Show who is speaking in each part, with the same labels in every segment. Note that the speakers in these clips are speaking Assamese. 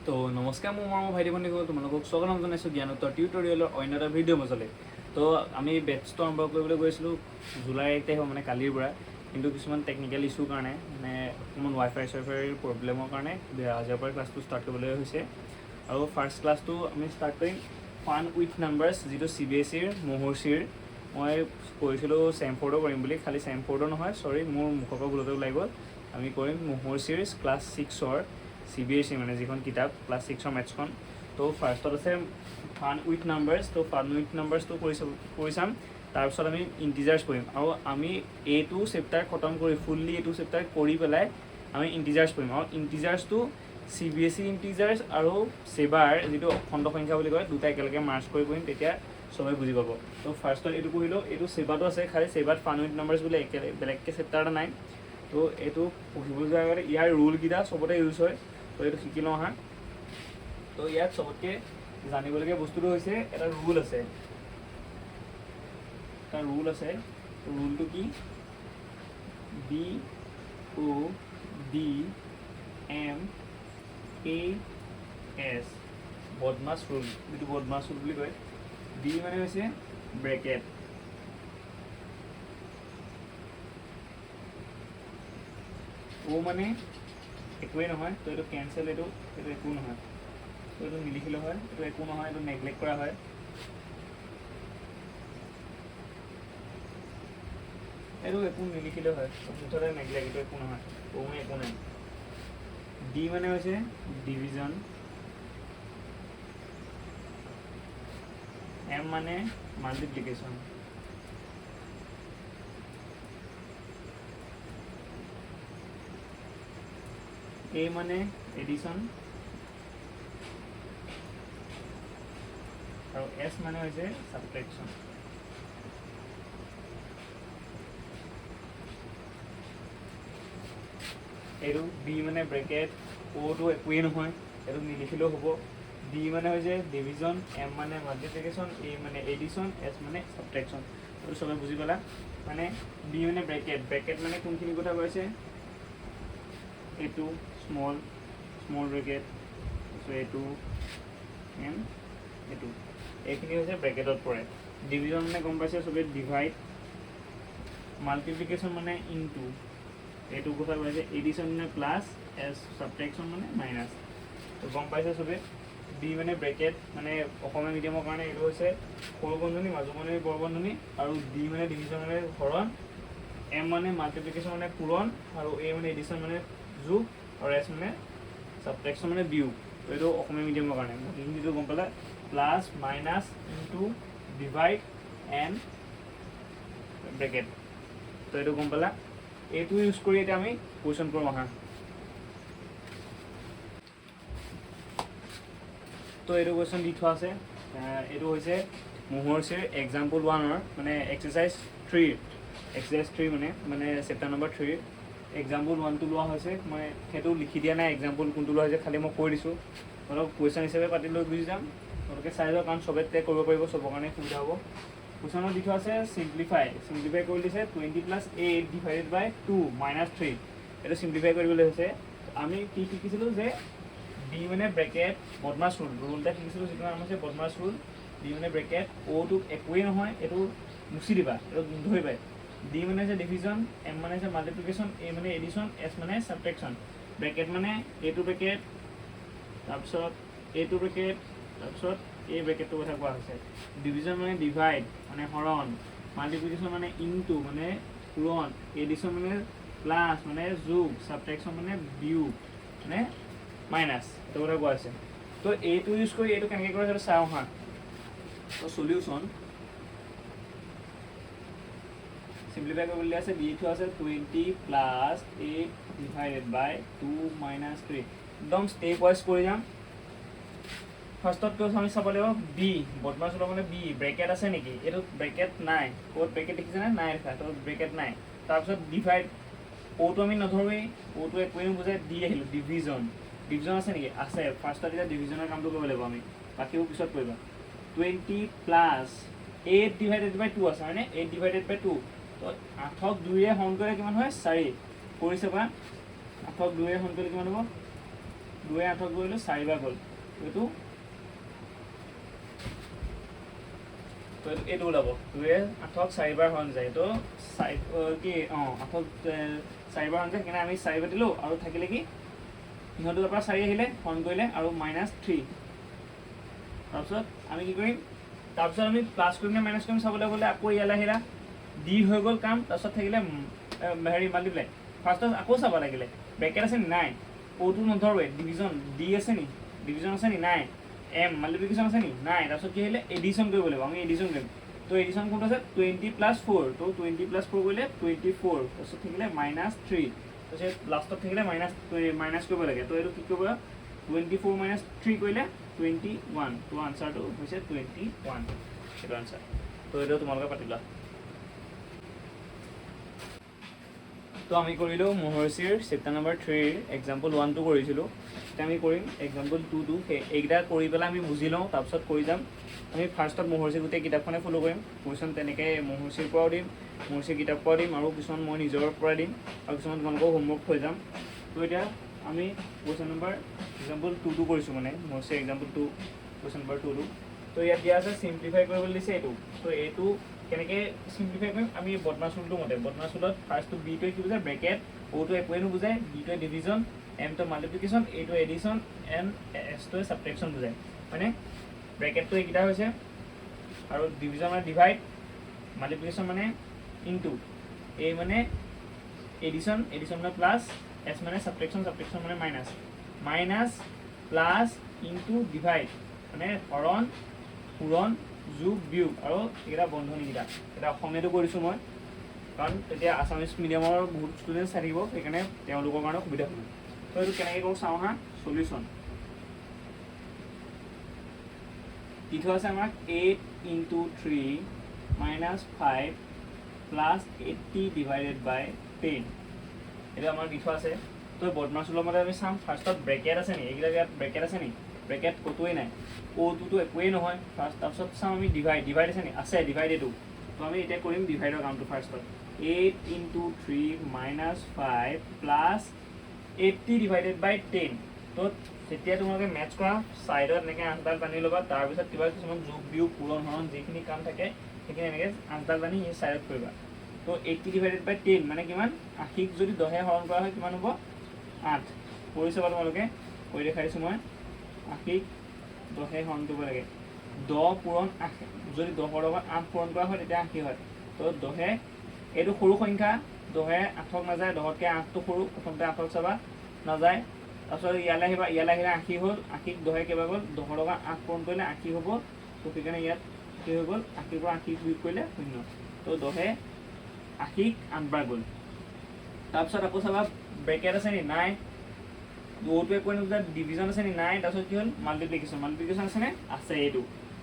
Speaker 1: তো নমস্কাৰ মোৰ ভাইটি ভণ্টিসকল তোমালোকক স্বাগতম জনাইছোঁ জ্ঞানোত্তৰ টিউটৰিয়েলৰ অন্য এটা ভিডিঅ' মাজলৈ। তো আমি বেটছটো আৰম্ভ কৰিবলৈ গৈছিলোঁ জুলাই 1 তাৰিখৰ মানে কালিৰ পৰা, কিন্তু কিছুমান টেকনিকেল ইছ্যুৰ কাৰণে মানে অকণমান ৱাইফাই প্ৰব্লেমৰ কাৰণে আজিৰ পৰা ক্লাছটো ষ্টাৰ্ট কৰিবলৈ হৈছে। আৰু ফাৰ্ষ্ট ক্লাছটো আমি ষ্টাৰ্ট কৰিম ফান উইথ নাম্বাৰ্ছ, যিটো CBSEৰ মহৰ্ষিৰ। মই কৈছিলোঁ ছেমফৰ্ডো কৰিম বুলি, খালি ছেমফৰ্ডো নহয়, চৰি মোৰ মুখৰ পৰা ভুলতে ওলাই গ'ল। আমি কৰিম মহৰ্ষিৰ ক্লাছ 6ৰ CBSE মানে যিখন কিতাপ ক্লাছ 6ৰ মেথছখন। তো ফাৰ্ষ্টত আছে ফান উইথ নাম্বাৰ্ছ। তো ফান উইথ নাম্বাৰ্ছটো কৰি চাম। তাৰপিছত আমি ইণ্টিজাৰ্ছ কৰিম, আৰু আমি এইটো চেপ্টাৰ খতম কৰি ফুল্লি এইটো চেপ্টাৰ কৰি পেলাই আমি ইণ্টিজাৰ্ছ কৰিম। আৰু ইণ্টিজাৰ্ছটো CBSE ইণ্টিজাৰ্ছ আৰু চেবাৰ যিটো অখণ্ড সংখ্যা বুলি কয়, দুটা একেলগে মাৰ্চ কৰি কৰিম, তেতিয়া চবেই বুজি পাব। তো ফাৰ্ষ্টত এইটো পঢ়িলোঁ, এইটো চেবাটো আছে, খালি চেবাত ফান উইথ নাম্বাৰ্ছ বুলি বেলেগকৈ চেপ্টাৰ এটা নাই। তো এইটো পঢ়িবলৈ যোৱাৰ আগতে ইয়াৰ ৰুলকেইটা চবতে ইউজ হয়, তো এইটো শিকি লওঁ আহা। তো ইয়াত চবতকৈ জানিবলগীয়া বস্তুটো হৈছে এটা ৰুল আছে, ৰুলটো কি? BODMAS, বদমাছ ৰুল, যিটো বদমাছ ৰুল বুলি কয়। B মানে হৈছে ব্ৰেকেট, O মানে একোৱেই নহয়, তো এইটো কেঞ্চেল, এইটো একো নহয়, তো এইটো নিলিখিলেও হয়, এইটো একো নহয়, এইটো নেগলেক্ট কৰা হয়। এইটো একো নিলিখিলেও হয়, মুঠতে নেগলেক্ট, এইটো একো নহয়, O মানে একো নাই। D মানে হৈছে ডিভিজন, M মানে মাল্টিপ্লিকেশ্যন, A মানে এডিশ্যন, আৰু S মানে হৈছে ছাবট্ৰেকশ্যন। এইটো B মানে ব্ৰেকেট, Oটো একোৱেই নহয়, এইটো নিলিখিলেও হ'ব। D মানে হৈছে ডিভিজন, M মানে মাল্টিপ্লিকেশ্যন, A মানে এডিশ্যন, S মানে ছাবট্ৰেকশ্যন। এইটো চবে বুজি পালা? মানে B মানে ব্ৰেকেট মানে কোনখিনি কথা কৈছে? এইটো স্মল ব্ৰেকেট, এইটো এণ্ড এইটো, এইখিনি হৈছে ব্ৰেকেটত পৰে। ডিভিজন মানে গম পাইছে চবে, ডিভাইড। মাল্টিপ্লিকেশ্যন মানে ইনটু, এইটো কথা কৈছে। এডিশ্যন মানে প্লাছ, এছ ছাবট্ৰেকশ্যন মানে মাইনাছ। তো গম পাইছে চবে? B মানে ব্ৰেকেট, মানে অসমীয়া মিডিয়ামৰ কাৰণে এইটো হৈছে সৰু বন্ধনী, মাজু বন্ধনী, বৰ বন্ধনী। আৰু D মানে ডিভিজন মানে হৰণ, M মানে মাল্টিপ্লিকেশ্যন মানে পূৰণ, আৰু A মানে এডিশ্যন মানে যোগ, আৰু S মানে ছাবট্ৰেকশ্যন মানে বিয়োগ। তো এইটো অসমীয়া মিডিয়ামৰ কাৰণে হিন্দীটো গম পালে, plus minus into divide and bracket. তো এইটো গম পালা? এইটো ইউজ কৰি এতিয়া আমি কুৱেশ্যন কৰোঁ আহা। তো এইটো কুৱেশ্যন দি থোৱা আছে, এইটো হৈছে মহৰ্ষিৰ এক্সাম্পল 1ৰ মানে এক্সাৰচাইজ 3 মানে চেপ্টাৰ নম্বৰ 3 এক্সাম্পল 1টো লোৱা হৈছে। মই সেইটো লিখি দিয়া নাই এক্সাম্পল কোনটো লোৱা হৈছে, খালি মই কৈ দিছোঁ। অলপ কুৱেশ্যন হিচাপে পাতি লৈ গুচি যাম, তেওঁলোকে চাই যাওক, কাৰণ চবে ট্ৰেক কৰিব পাৰিব, চবৰ কাৰণে সুবিধা হ'ব। কুৱেশ্যনত দি থোৱা আছে চিম্প্লিফাই কৰি দিছে 20 + 8 / 2 - 3। এইটো চিম্প্লিফাই কৰিবলৈ হৈছে। আমি কি শিকিছিলোঁ যে B মানে ব্ৰেকেট, বদমাছ ৰুল এটা শিকিছিলোঁ, যিটো নাম হৈছে বদমাছ ৰুল। B মানে ব্ৰেকেট, Oটো একোৱেই নহয়, এইটো মুচি দিবা, এইটো ধৰিবাই। D মানে হৈছে ডিভিজন, M মানে হৈছে মাল্টিপ্লিকেশ্যন, A মানে এডিশ্যন, S মানে ছাবট্ৰেকশ্যন। ব্ৰেকেট মানে এইটো ব্ৰেকেট, তাৰপিছত এইটো ব্ৰেকেট, তাৰপিছত এই ব্ৰেকেটটোৰ কথা কোৱা হৈছে। ডিভিজন মানে ডিভাইড মানে হৰণ, মাল্টিপ্লিকেশ্যন মানে ইনটু মানে পূৰণ, এডিশ্যন মানে প্লাছ মানে যোগ, ছাবট্ৰেকশ্যন মানে বিয়োগ মানে মাইনাছ, এইটো কথা কোৱা হৈছে। তো এইটো ইউজ কৰি এইটো কেনেকৈ কৰে সেইটো চাওঁ হা। তো চলিউশ্যন চিম্প্লিফাই কৰিবলৈ আছে, দি থোৱা আছে 20 + 8 / 2 - 3। একদম ষ্টেপ ৱাইজ কৰি যাম। ফাৰ্ষ্টত আমি চাব লাগিব B, বদমাছ ৰুলৰ মানে B ব্ৰেকেট আছে নেকি? এইটো ব্ৰেকেট নাই, ক'ত ব্ৰেকেট দেখিছেনে? নাই দেখা, তো ব্ৰেকেট নাই। তাৰপিছত ডিভাইড, Oটো আমি নধৰোৱেই, Oটো একোৱেই নুবুজায়। D আহিলোঁ, ডিভিজন আছে নেকি? আছে। ফাৰ্ষ্টত এতিয়া ডিভিজনৰ কামটো কৰিব লাগিব আমি, বাকীবোৰ পিছত কৰিবা। 20 + 8 / 2 আছে হয়নে? 8 / 2। তো 8ক 2ৰে হৰণ কৰিলে কিমান হয়? 4। কৰিছে বা 8ক 2ৰে হৰণ কৰিলে কিমান হ'ব? 2 8ক কৰিলোঁ 4 বাৰ গ'ল এইটো তো এইটো ওলাব 2 8ক 4 বাৰ হৰণ যায় তো কি 8ক 4 বাৰ হৰণ যায় সেইকাৰণে আমি 4 পাতিলোঁ আৰু থাকিলে কি ইহঁতৰ পৰা 4 আহিলে হৰণ কৰিলে আৰু -3 তাৰপিছত আমি কি কৰিম তাৰপিছত আমি প্লাছ কৰিম নে মাইনাছ কৰিম চাবলৈ গ'লে আকৌ ইয়ালৈ আহিলা ডি হৈ গ'ল কাম তাৰপিছত থাকিলে হেৰি মাল্টিপ্লাই ফাৰ্ষ্টত আকৌ চাব লাগিলে ব্ৰেকেট আছে নি নাই অ'টো নধৰোৱে ডিভিজন ডি আছে নি ডিভিজন আছে নি নাই এম মাল্টিপ্লিকেশ্যন আছে নি নাই তাৰপিছত কি আহিলে এডিশ্যন কৰিব লাগিব আমি এডিশ্যন কৰিম তো এডিশ্যন কোনটো আছে 20 + 4 তো 20 + 4 কৰিলে 24 তাৰপিছত থাকিলে -3 তাৰপিছত লাষ্টত থাকিলে মাইনাছ কৰিব লাগে তো এইটো কি কৰিব 24 - 3 কৰিলে 21 তো আনচাৰটো হৈছে 21 সেইটো আনচাৰ তো এইটো তোমালোকে পাতি লোৱা তো আমি কৰিলোঁ মহৰ্ষিৰ চেপ্টাৰ নম্বৰ 3 এক্সাম্পল 1 টো কৰিছিলোঁ এতিয়া আমি কৰিম এক্সাম্পল 2 টো এইকেইটা কৰি পেলাই আমি বুজি লওঁ তাৰপিছত কৰি যাম আমি ফাৰ্ষ্টত মহৰ্ষিৰ গোটেই কিতাপখনে ফ'ল' কৰিম কুৱেশ্যন তেনেকৈ মহৰ্ষিৰ পৰাও দিম মহৰ্ষিৰ কিতাপ পৰাও দিম আৰু কিছুমান মই নিজৰ পৰা দিম আৰু কিছুমান তোমালোকক হোমৱৰ্ক থৈ যাম তো এতিয়া আমি কুৱেশ্যন নম্বৰ এক্সাম্পল 2 টো কৰিছোঁ মানে মহৰ্ষিৰ এক্সাম্পল 2 কুৱেশ্যন নম্বৰ 2 টো তো ইয়াত দিয়া আছে চিম্প্লিফাই কৰিবলৈ দিছে এইটো তো এইটো কেনেকৈ চিম্প্লিফাই কৰিম আমি বদমাছ ৰুলটো মতে বদমাছ ৰুলত ফাৰ্ষ্টটো বিটোৱে কি বুজায় ব্ৰেকেট অ'টো একোৱে নুবুজায় বিটোৱে ডিভিজন এমটো মাল্টিপ্লিকেশ্যন এইটো এডিশ্যন এণ্ড এছটোৱে ছাবট্ৰেকশ্যন বুজায় মানে ব্ৰেকেটটো এইকেইটা হৈছে আৰু ডিভিজন মানে ডিভাইড মাল্টিপ্লিকেশ্যন মানে ইনটু এই মানে এডিশ্যন মানে প্লাছ এছ মানে ছাবট্ৰেকশ্যন মানে মাইনাছ প্লাছ ইনটু ডিভাইড মানে হৰণ পূৰণ যোগ বিয়োগ আৰু এইকেইটা বন্ধনীকেইটা এতিয়া অসমীয়াটো কৰিছোঁ মই কাৰণ তেতিয়া আছামিজ মিডিয়ামৰ বহুত ষ্টুডেণ্ট চাই থাকিব সেইকাৰণে তেওঁলোকৰ কাৰণে সুবিধা হ'ব তো এইটো কেনেকৈ কৰোঁ চাওঁ হা চলিউশ্যন দি থোৱা আছে আমাক 8 × 3 - 5 + 80 / 10 এইটো আমাৰ দি থোৱা আছে তো বদমাছ ৰুলৰ মতে আমি চাম ফাৰ্ষ্টত ব্ৰেকেট আছে নি এইকেইটা ইয়াত ব্ৰেকেট আছে নি ব্ৰেকেট ক'তোৱেই নাই অ'টোতো একোৱেই নহয় ফাৰ্ষ্ট তাৰপিছত চাওঁ আমি ডিভাইড আছে নি আছে ডিভাইড এইটো তো আমি এতিয়া কৰিম ডিভাইডৰ কামটো ফাৰ্ষ্টত 8 × 3 - 5 + 80 / 10 তো যেতিয়া তোমালোকে মেথছ কৰা ছাইডত এনেকৈ 8ডাল বান্ধি ল'বা তাৰপিছত কিবা কিছুমান যোগ বিয়োগ পূৰণ হৰণ যিখিনি কাম থাকে সেইখিনি এনেকৈ 8ডাল বান্ধি এই ছাইডত কৰিবা তো 80 / 10 মানে কিমান 80ক যদি 10ৰে হৰণ কৰা হয় কিমান হ'ব 8 কৰি চাবা তোমালোকে কৰি দেখাইছোঁ মই 80ক 10ৰে হৰণ কৰিব লাগে 10 পূৰণ 8 যদি 10ৰ লগত 8 পূৰণ কৰা হয় তেতিয়া 80 হয় তো 10ে এইটো সৰু সংখ্যা 10ে 8ক নাযায় 10তকৈ 8টো সৰু প্ৰথমতে 8ক চাবা নাযায় তাৰপিছত ইয়ালৈ আহিলে 80 হ'ল 80ক 10ে কেইবাৰ গ'ল 10ৰ লগত 8 পূৰণ কৰিলে 80 হ'ব তো সেইকাৰণে ইয়াত কি হৈ গ'ল 80ৰ পৰা 80 বিয়োগ কৰিলে 0 তো 10ে 80ক 8 বাৰ গ'ল তাৰপিছত আকৌ চাবা ব্ৰেকেট আছে নি নাই অ'টো একোৱে নুবুজায় ডিভিজন আছে নি নাই তাৰপিছত কি হ'ল মাল্টিপ্লিকেশ্যন আছে নে আছে এইটো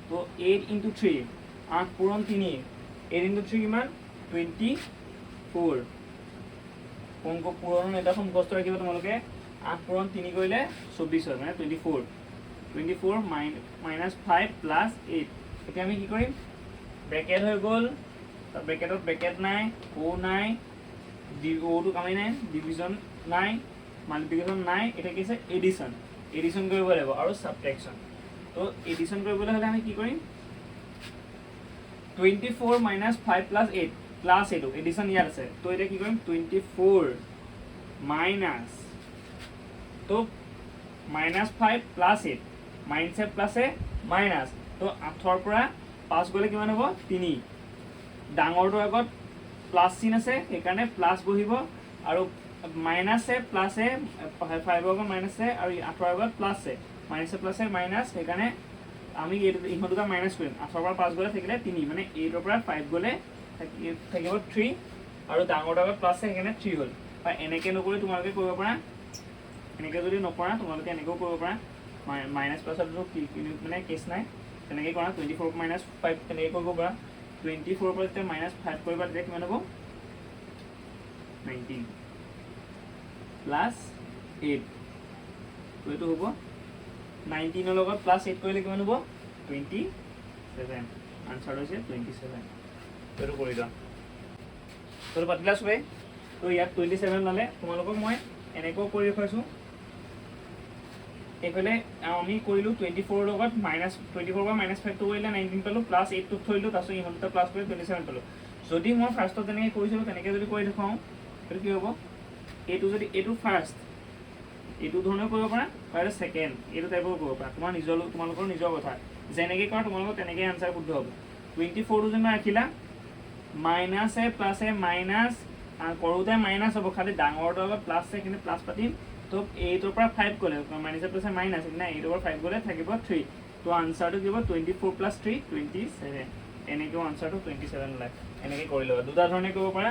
Speaker 1: তো 8 × 3 8 পূৰণ 3 8 × 3 কিমান 24 পূৰণ এটা মুখস্থ ৰাখিব তোমালোকে 8 পূৰণ 3 কৰিলে 24 হয় মানে 24 - 5 + 8 এতিয়া আমি কি কৰিম ব্ৰেকেট হৈ গ'ল ব্ৰেকেটত ব্ৰেকেট নাই অ' নাই অ'টো কামেই নাই ডিভিজন নাই মাল্টিপ্লিকেশ্যন নাই এতিয়া কি আছে এডিশ্যন কৰিব লাগিব আৰু ছাবট্ৰেকশ্যন তো এডিশ্যন কৰিবলৈ হ'লে আমি কি কৰিম 24 - 5 + 8 প্লাছ এইটো এডিশ্যন ইয়াত আছে তো এতিয়া কি কৰিম 24 মাইনাছ তো -5 + 8 মাইনাছে প্লাছে মাইনাছ তো 8ৰ পৰা 5 গ'লে কিমান হ'ব 3 ডাঙৰটোৰ আগত প্লাছ চিন আছে সেইকাৰণে প্লাছ বহিব আৰু মাইনাছে প্লাছে 5ৰ আগত মাইনাছে আৰু 8ৰ আগত প্লাছে মাইনাছে প্লাছে মাইনাছ সেইকাৰণে আমি ইহঁত দুটা মাইনাছ কৰিম 8ৰ পৰা 5 গ'লে থাকিলে 3 মানে 8ৰ পৰা 5 গ'লে থাকিব 3 আৰু ডাঙৰটোৰ আগত প্লাছে সেইকাৰণে 3 হ'ল বা এনেকৈ নকৰি তোমালোকে কৰিব পাৰা এনেকৈ যদি নকৰা তোমালোকে এনেকৈও কৰিব পাৰা মাইনাছ প্লাছতো মানে কেছ নাই তেনেকৈ কৰা 24 - 5 তেনেকৈ কৰিব পাৰা 24ৰ পৰা যেতিয়া -5 কৰিবা তেতিয়া কিমান হ'ব 19 + 8 তো এইটো হ'ব 19ৰ লগত +8 কৰিলে কিমান হ'ব 27 আনচাৰ হৈছে 27 তো এইটো কৰি লোৱা তো পাতিলা চবেই তো ইয়াত 27 ল'লে তোমালোকক মই এনেকৈও কৰি দেখুৱাইছোঁ এইফালে আমি কৰিলোঁ 24 লগত -24 পৰা -5টো কৰিলে 19 পালোঁ, প্লাছ 8টো থৰিলোঁ, তাৰপিছত ইহঁত দুটা প্লাছ কৰি 27 পালোঁ। যদি মই ফাৰ্ষ্টত যেনেকৈ কৰিছিলোঁ তেনেকৈ যদি কৰি দেখুৱাওঁ সেইটো কি হ'ব, এইটো যদি এইটো ফাৰ্ষ্ট এইটো ধৰণেও কৰিব পাৰা বা এইটো ছেকেণ্ড এইটো টাইপৰো কৰিব পাৰা, তোমালোকৰ নিজৰ কথা, যেনেকৈ কৰা তোমালোকৰ তেনেকৈ আনচাৰ শুদ্ধ হ'ব। 24টো যেনিবা ৰাখিলা, মাইনাছে প্লাছে মাইনাছ কৰোঁতে মাইনাছ হ'ব, খালি ডাঙৰটো অলপ প্লাছ আছে কিন্তু প্লাছ পাতিম। তো 8ৰ পৰা 5 গ'লে মাইনাছে প্লাছে মাইনাছ, না 8ৰ পৰা 5 গ'লে থাকিব 3। তো আনচাৰটো কি হ'ব 24 + 3 27। এনেকৈও আনচাৰটো 27 ওলায়। এনেকৈ কৰি ল'বা, দুটা ধৰণে কৰিব পাৰা।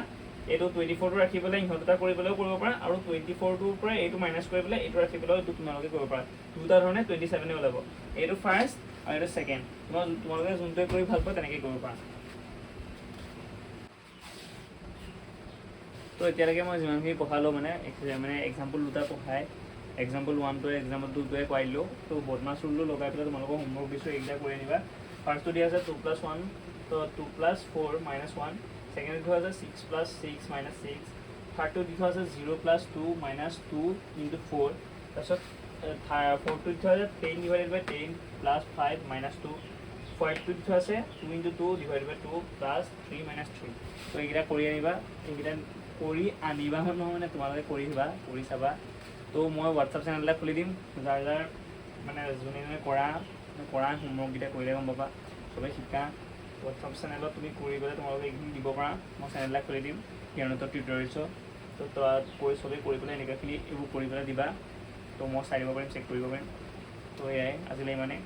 Speaker 1: এইটো 24টো ৰাখি পেলাই ইহঁত দুটা কৰি পেলাইও কৰিব পাৰা, আৰু 24টোৰ পৰা এইটো মাইনাছ কৰি পেলাই এইটো ৰাখি পেলাইও তোমালোকে কৰিব পাৰা। দুটা ধৰণে 27 ওলাব। এইটো ফাৰ্ষ্ট আৰু এইটো ছেকেণ্ড, তোমালোকে যোনটোৱে কৰি ভাল পোৱা তেনেকৈ কৰিব পাৰা। তো এতিয়ালৈকে মই যিমানখিনি পঢ়ালোঁ মানে এক্সাম্পল দুটা পঢ়াই, এক্সাম্পল 1টোৱে এক্সাম্পল 2টোৱে কৰাই দিলোঁ। তো বদমাছ ৰুলটো লগাই পেলাই তোমালোকৰ হোমৱৰ্ক দিছোঁ, এইকেইটা কৰি আনিবা। ফাৰ্ষ্টটো দিয়া আছে 2 + 1, তো 2 + 4 - 1। ছেকেণ্ডটো দিয়া আছে 6 + 6 - 6। থাৰ্ডটো দি থোৱা আছে 0 + 2 - 2 × 4। তাৰপিছত ফ'ৰ্থটো দি থোৱা আছে 10 / 10 + 5 - 2। ফাইভটো দি থোৱা আছে 2 × 2 / 2 + 3 - 3। তো এইকেইটা কৰি আনিবা, এইকেইটা কৰি আনিবা মানে তোমালোকে কৰিবা, কৰি চাবা। তো মই হোৱাটছআপ চেনেল এটা খুলি দিম, যাৰ মানে যোনে যোনে কৰা হোমৱৰ্ককেইটা কৰিলে গম পাবা, চবেই শিকা। হোৱাটছআপ চেনেলত তুমি কৰি পেলাই তোমালোকে এইখিনি দিব পাৰা, মই চেনেল এটা খুলি দিম জ্ঞানোত্তৰ টিউটৰিয়েলছৰ। তো তাত চবেই কৰি পেলাই এনেকুৱাখিনি এইবোৰ কৰি পেলাই দিবা, তো মই চাই দিব পাৰিম, চেক কৰিব পাৰিম। তো এয়াই আজিলৈ ইমানে।